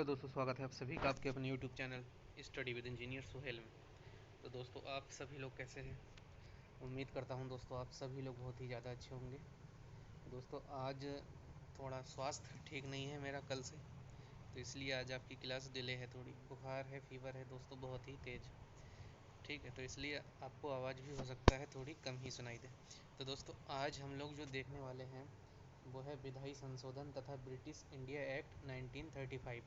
Hello दोस्तों, स्वागत है आप सभी का आपके अपने YouTube channel study with engineer Suhel में। तो दोस्तों, आप सभी लोग कैसे हैं? उम्मीद करता हूं दोस्तों आप सभी लोग बहुत ही ज़्यादा अच्छे होंगे। दोस्तों, आज थोड़ा स्वास्थ्य ठीक नहीं है मेरा कल से, तो इसलिए आज आपकी क्लास डिले है। थोड़ी बुखार है, फीवर है दोस्तों, बहुत ही तेज़। ठीक है, तो इसलिए आपको आवाज़ भी हो सकता है थोड़ी कम ही सुनाई दे। तो दोस्तों, आज हम लोग जो देखने वाले हैं वो है विधायी संशोधन तथा ब्रिटिश इंडिया एक्ट 1935।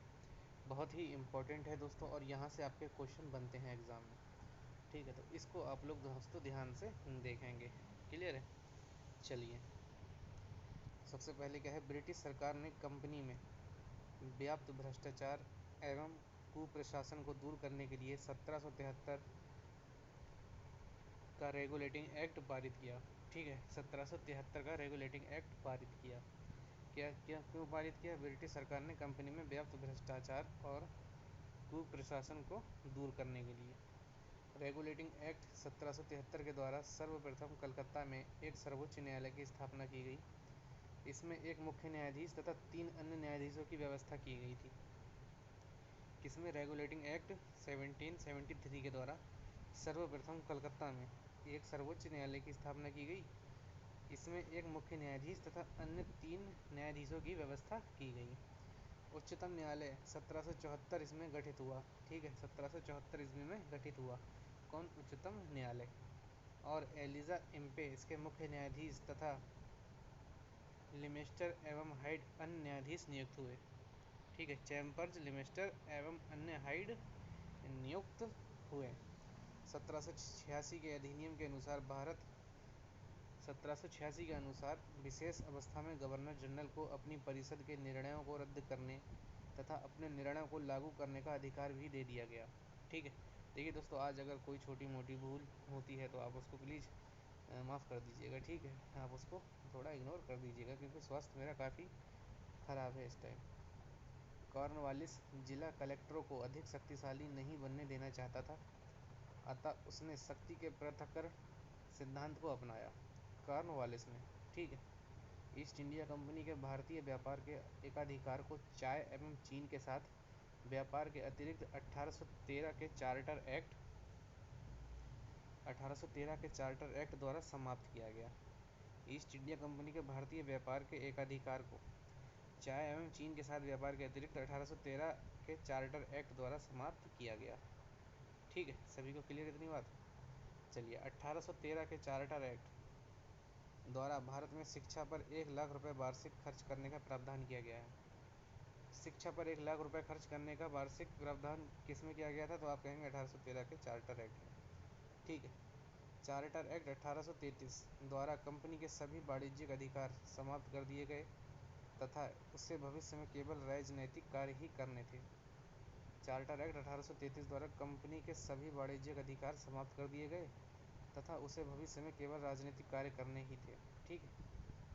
बहुत ही इम्पोर्टेंट है दोस्तों, और यहाँ से आपके क्वेश्चन बनते हैं एग्ज़ाम में। ठीक है, तो इसको आप लोग दोस्तों ध्यान से देखेंगे। क्लियर है? चलिए, सबसे पहले क्या है, ब्रिटिश सरकार ने कंपनी में व्याप्त भ्रष्टाचार एवं कुप्रशासन को दूर करने के लिए 1773 का रेगुलेटिंग एक्ट पारित किया। ठीक है, 1773 का रेगुलेटिंग एक्ट पारित किया। क्या क्या क्यों पारित किया? ब्रिटिश सरकार ने कंपनी में व्याप्त भ्रष्टाचार और कुप्रशासन को दूर करने के लिए। रेगुलेटिंग एक्ट 1773 के द्वारा सर्वप्रथम कलकत्ता में एक सर्वोच्च न्यायालय की स्थापना की गई। इसमें एक मुख्य न्यायाधीश तथा 3 अन्य न्यायाधीशों की व्यवस्था की गई थी। किसमें? रेगुलेटिंग एक्ट 1773 के द्वारा सर्वप्रथम कलकत्ता में एक सर्वोच्च न्यायालय की स्थापना की गई। इसमें एक मुख्य न्यायाधीश तथा अन्य 3 न्यायाधीशों की व्यवस्था की गई। उच्चतम न्यायालय 1774 इसमें गठित हुआ। ठीक है, 1774 ईस्वी में गठित हुआ। कौन? उच्चतम न्यायालय। और एलिजा इम्पे इसके मुख्य न्यायाधीश तथा लिमेस्टर एवं हाइड अन्य न्यायाधीश नियुक्त हुए। ठीक है, चैम्बर्स, लिमेस्टर एवं अन्य हाइड नियुक्त हुए। 1786 के अधिनियम के अनुसार 1786 के अनुसार विशेष अवस्था में गवर्नर जनरल को अपनी परिषद के निर्णयों को रद्द करने तथा अपने निर्णयों को लागू करने का अधिकार भी दे दिया गया। ठीक है, देखिए दोस्तों, आज अगर कोई छोटी मोटी भूल होती है तो आप उसको प्लीज़ माफ़ कर दीजिएगा। ठीक है, आप उसको थोड़ा इग्नोर कर दीजिएगा, क्योंकि स्वास्थ्य मेरा काफ़ी ख़राब है इस टाइम। कॉर्नवालिस जिला कलेक्टरों को अधिक शक्तिशाली नहीं बनने देना चाहता था, अतः उसने शक्ति के पृथक्करण सिद्धांत को अपनाया। कॉर्नवालिस ने, ठीक है, ईस्ट इंडिया कंपनी के भारतीय व्यापार के एकाधिकार को चाय एवं चीन के साथ व्यापार के अतिरिक्त 1813 के चार्टर एक्ट द्वारा समाप्त किया गया। ईस्ट इंडिया कंपनी के भारतीय व्यापार के एकाधिकार को चाय एवं चीन के साथ व्यापार के अतिरिक्त 1813 के चार्टर एक्ट द्वारा समाप्त किया गया। ठीक है, सभी को क्लियर इतनी बात? चलिए, 1813 के चार्टर एक्ट द्वारा भारत में शिक्षा पर 1 लाख रुपए वार्षिक खर्च करने का प्रावधान किया गया है। शिक्षा पर 1 लाख रुपए खर्च करने का वार्षिक प्रावधान किसमें किया गया था? तो आप कहेंगे 1813 के चार्टर एक्ट में। ठीक है, चार्टर एक्ट 1833 द्वारा कंपनी के सभी वाणिज्यिक अधिकार समाप्त कर दिए गए तथा उससे भविष्य में केवल राजनैतिक कार्य ही करने थे। चार्टर एक्ट 1833 द्वारा कंपनी के सभी वाणिज्यिक अधिकार समाप्त कर दिए गए तथा उसे भविष्य में केवल राजनीतिक कार्य करने ही थे। ठीक है,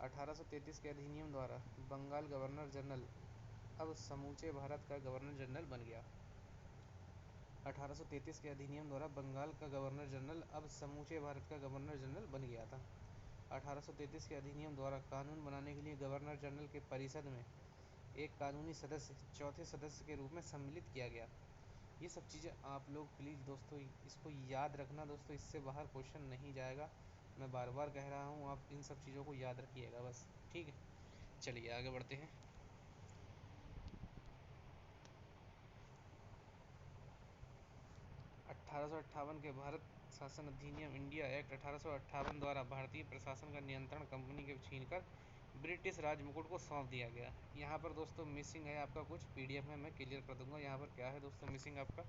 1833 के अधिनियम द्वारा बंगाल गवर्नर जनरल अब समूचे भारत का गवर्नर जनरल बन गया। 1833 के अधिनियम द्वारा बंगाल का गवर्नर जनरल अब समूचे भारत का गवर्नर जनरल बन गया था। 1833 के अधिनियम द्वारा कानून बनाने के लिए गवर्नर जनरल के परिषद में एक कानूनी सदस्य चौथे सदस्य के रूप में सम्मिलित किया गया। ये सब चीज़ें आप लोग प्लीज़ दोस्तों इसको याद रखना दोस्तों, इससे बाहर क्वेश्चन नहीं जाएगा। मैं बार बार कह रहा हूँ, आप इन सब चीज़ों को याद रखिएगा बस। ठीक है, चलिए आगे बढ़ते हैं। 1858 के भारत शासन अधिनियम इंडिया एक्ट 1858 द्वारा भारतीय प्रशासन का नियंत्रण कंपनी के छीनकर ब्रिटिश राज मुकुट को सौंप दिया गया। यहाँ पर दोस्तों मिसिंग है आपका कुछ, पीडीएफ में मैं क्लियर कर दूंगा। यहाँ पर क्या है दोस्तों मिसिंग आपका?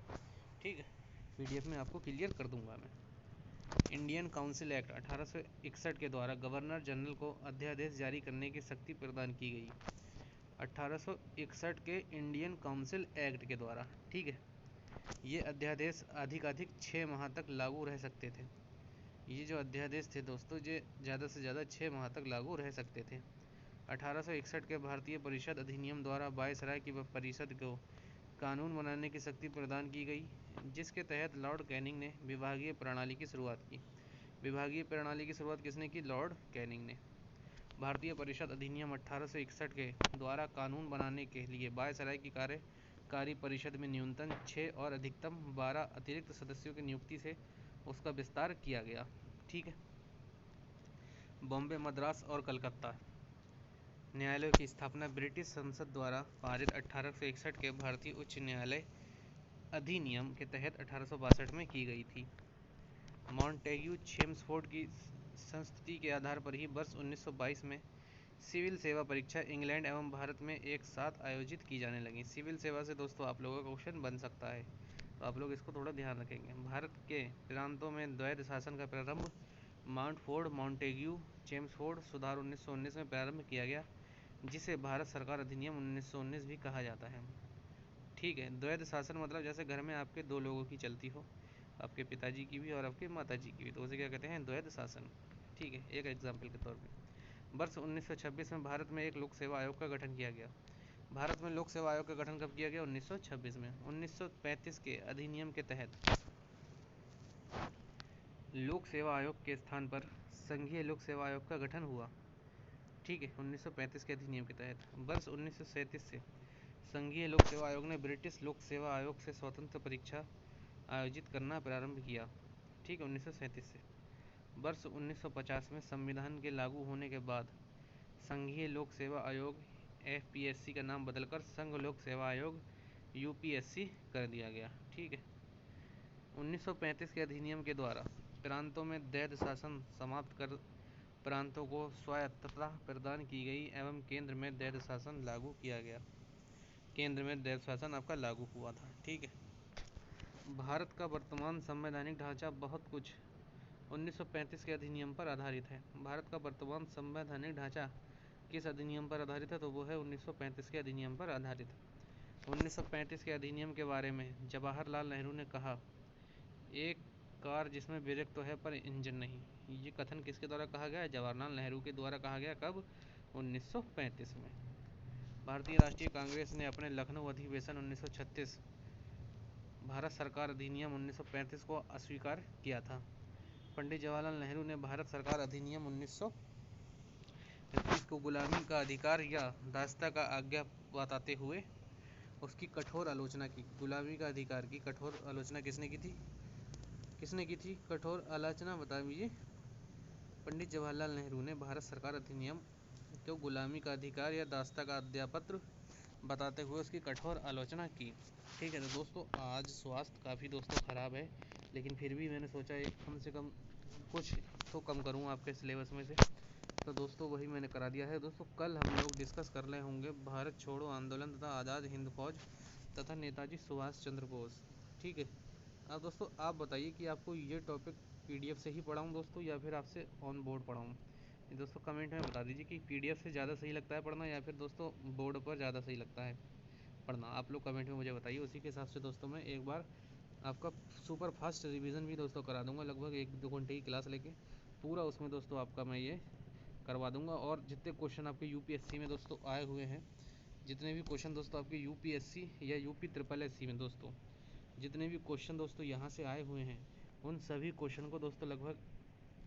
ठीक है, पीडीएफ में आपको क्लियर कर दूंगा मैं। इंडियन काउंसिल एक्ट 1861 के द्वारा गवर्नर जनरल को अध्यादेश जारी करने की शक्ति प्रदान की गई। 1861 के इंडियन काउंसिल एक्ट के द्वारा, ठीक है, ये अध्यादेश अधिक 6 माह तक लागू रह सकते थे। ये जो अध्यादेश थे दोस्तों, ये ज़्यादा से ज़्यादा 6 माह तक लागू रह सकते थे। 1861 के भारतीय परिषद अधिनियम द्वारा वायसराय की परिषद को कानून बनाने की शक्ति प्रदान की गई, जिसके तहत लॉर्ड कैनिंग ने विभागीय प्रणाली की शुरुआत की। विभागीय प्रणाली की शुरुआत किसने की? लॉर्ड कैनिंग ने। भारतीय परिषद अधिनियम 1861 के द्वारा कानून बनाने के लिए वायसराय की कार्य परिषद में न्यूनतम 6 और अधिकतम 12 अतिरिक्त सदस्यों की नियुक्ति से उसका विस्तार किया गया। ठीक है। बॉम्बे, मद्रास और कलकत्ता न्यायालयों की स्थापना ब्रिटिश संसद द्वारा पारित 1861 के भारतीय उच्च न्यायालय अधिनियम के तहत 1862 में की गई थी। मॉन्टेग्यू चेम्सफोर्ड की संस्तुति के आधार पर ही वर्ष 1922 में सिविल सेवा परीक्षा इंग्लैंड एवं भारत में एक साथ आयोजित की जाने लगी। सिविल सेवा से दोस्तों आप लोगों का क्वेश्चन बन सकता है, तो आप लोग इसको थोड़ा ध्यान रखेंगे। भारत के प्रांतों में द्वैध शासन का प्रारंभ माउंटफोर्ड मॉन्टेग्यू चेम्सफोर्ड सुधार 1919 में प्रारंभ किया गया, जिसे भारत सरकार अधिनियम 1919 भी कहा जाता है। ठीक है। द्वैध शासन मतलब जैसे घर में आपके दो लोगों की चलती हो, आपके पिताजी की भी और आपके माताजी की भी, तो उसे क्या कहते हैं? द्वैध शासन। ठीक है, एक एग्जाम्पल के तौर पे। वर्ष 1926 में भारत में एक लोक सेवा आयोग का गठन किया गया। भारत में लोक सेवा आयोग का गठन कब किया गया? 1926 में। 1935 के अधिनियम के तहत लोक सेवा आयोग के स्थान पर संघीय लोक सेवा आयोग का गठन हुआ। ठीक है, 1935 के अधिनियम के तहत। वर्ष 1937 से संघीय लोक सेवा आयोग ने ब्रिटिश लोक सेवा आयोग से स्वतंत्र परीक्षा आयोजित करना प्रारंभ किया। ठीक है, 1937 से। वर्ष 1950 में संविधान के लागू होने के बाद संघीय लोक सेवा आयोग FPSC का नाम बदलकर संघ लोक सेवा आयोग UPSC कर दिया गया। ठीक है। 1935 के अधिनियम के द्वारा प्रांतों में द्वैध शासन समाप्त कर प्रांतों को स्वायत्तता प्रदान की गई एवं केंद्र में द्वैध शासन लागू किया गया। केंद्र में द्वैध शासन आपका लागू हुआ था। ठीक है। भारत का वर्तमान संवैधानिक ढांचा बहुत कुछ 1935 के अधिनियम पर आधारित है। भारत का वर्तमान संवैधानिक ढांचा किस अधिनियम पर आधारित है? तो वो है 1935 के अधिनियम पर आधारित। 1935 के अधिनियम के बारे में जवाहरलाल नेहरू ने कहा, एक कार जिसमें ब्रेक तो है पर इंजन नहीं। ये कथन किसके द्वारा कहा गया? जवाहरलाल नेहरू के द्वारा कहा गया। कब? 1935 में। भारतीय राष्ट्रीय कांग्रेस ने अपने लखनऊ अधिवेशन 1936 भारत सरकार अधिनियम 1935 को अस्वीकार किया था। पंडित जवाहरलाल नेहरू ने भारत सरकार अधिनियम 1931 को गुलामी का अधिकार या दासता का आज्ञा बताते हुए उसकी कठोर आलोचना की। गुलामी का अधिकार की कठोर आलोचना किसने की थी? किसने की थी कठोर आलोचना? बता दीजिए। पंडित जवाहरलाल नेहरू ने भारत सरकार अधिनियम को गुलामी का अधिकार या दासता का अध्यापत्र बताते हुए उसकी कठोर आलोचना की। ठीक है। तो दोस्तों आज स्वास्थ्य काफ़ी दोस्तों ख़राब है, लेकिन फिर भी मैंने सोचा एक कम से कम कुछ तो कम करूँ आपके सिलेबस में से, तो दोस्तों वही मैंने करा दिया है। दोस्तों कल हम लोग डिस्कस कर रहे होंगे भारत छोड़ो आंदोलन तथा आज़ाद हिंद फौज तथा नेताजी सुभाष चंद्र बोस। ठीक है। अब दोस्तों आप बताइए कि आपको ये टॉपिक PDF से ही पढ़ाऊँ दोस्तों या फिर आपसे ऑन बोर्ड पढ़ाऊँ? दोस्तों कमेंट में बता दीजिए कि PDF से ज़्यादा सही लगता है पढ़ना या फिर दोस्तों बोर्ड पर ज़्यादा सही लगता है पढ़ना। आप लोग कमेंट में मुझे बताइए। उसी के हिसाब से दोस्तों मैं एक बार आपका सुपर फास्ट रिवीजन भी दोस्तों करा दूंगा, लगभग 1-2 घंटे की क्लास लेके पूरा उसमें दोस्तों आपका मैं ये करवा दूंगा। और जितने क्वेश्चन आपके UPSC में दोस्तों आए हुए हैं, जितने भी क्वेश्चन दोस्तों आपके UPSC या UPSSC में दोस्तों जितने भी क्वेश्चन दोस्तों यहाँ से आए हुए हैं, उन सभी क्वेश्चन को दोस्तों लगभग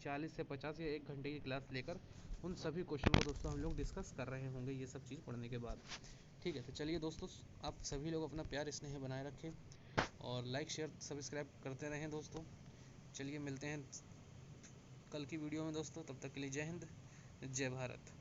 40 से 50 या 1 घंटे की क्लास लेकर उन सभी क्वेश्चन को दोस्तों हम लोग डिस्कस कर रहे होंगे ये सब चीज़ पढ़ने के बाद। ठीक है। तो चलिए दोस्तों आप सभी लोग अपना प्यार स्नेह बनाए रखें और लाइक शेयर सब्सक्राइब करते रहें दोस्तों। चलिए मिलते हैं कल की वीडियो में दोस्तों, तब तक के लिए जय हिंद जय भारत।